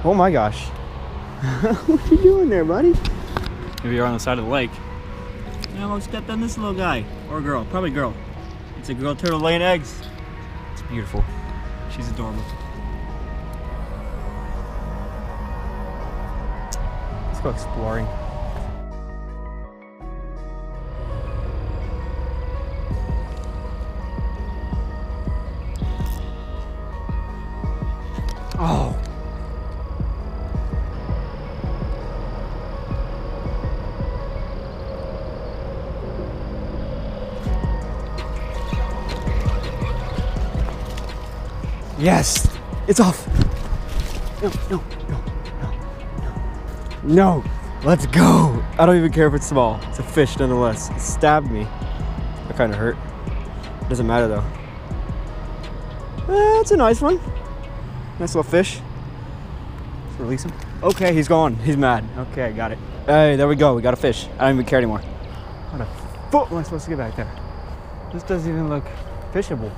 Oh my gosh. What you doing there, buddy? Maybe you're on the side of the lake. I almost stepped on this little guy. Or girl, probably girl. It's a girl turtle laying eggs. It's beautiful. She's adorable. Let's go exploring. Oh. Yes, it's off. No, let's go. I don't even care if it's small. It's a fish nonetheless. It stabbed me. That kind of hurt. Doesn't matter though. That's a nice one. Nice little fish. Let's release him. Okay, he's gone. He's mad. Okay, got it. Hey, there we go. We got a fish. I don't even care anymore. How the fuck am I supposed to get back there? This doesn't even look fishable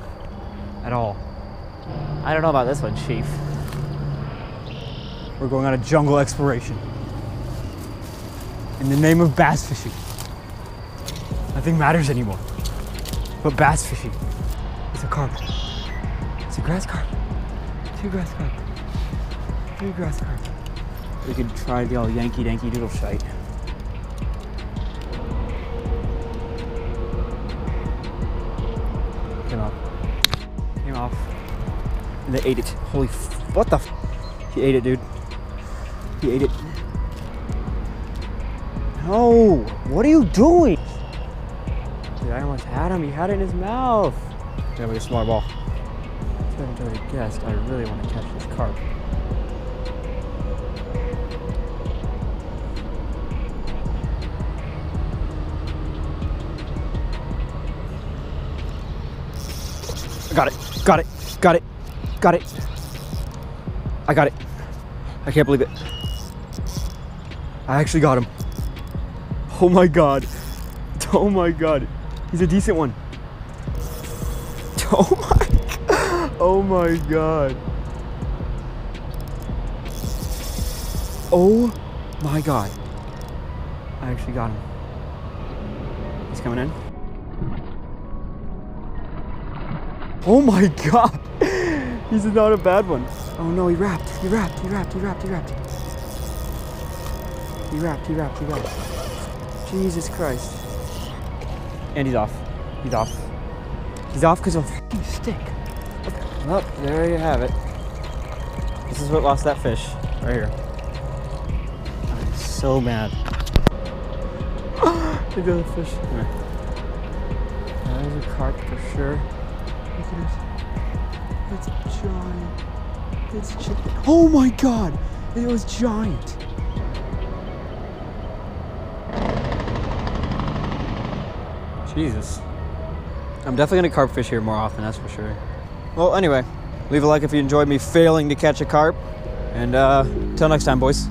at all. I don't know about this one, Chief. We're going on a jungle exploration. In the name of bass fishing. Nothing matters anymore. But bass fishing. It's a carp. It's a grass carp. 2 grass carp. 3 grass carp. We could try the old Yankee Danky Doodle shite. Came off. Came off. And they ate it. Holy what the He ate it, dude. He ate it. No! What are you doing? Dude, I almost had him. He had it in his mouth. Yeah, with a smaller ball. If you haven't already guessed, I really want to catch this carp. Got it. Got it. Got it. Got it. I got it. I can't believe it. I actually got him. Oh my god. Oh my god. He's a decent one. Oh my. Oh my god. Oh my god. I actually got him. He's coming in. Oh my god. He's not a bad one. Oh no, he wrapped. He wrapped. He wrapped. He wrapped. He wrapped. He wrapped. He wrapped. He wrapped. Jesus Christ. And he's off. He's off. He's off because of a fucking stick. Well, there you have it. This is what lost that fish. Right here. I'm so mad. Look at the fish. There's a carp for sure. Look at it. It's giant. It's oh my god! It was giant. Jesus. I'm definitely gonna carp fish here more often, that's for sure. Well, anyway, leave a like if you enjoyed me failing to catch a carp. And till next time, boys.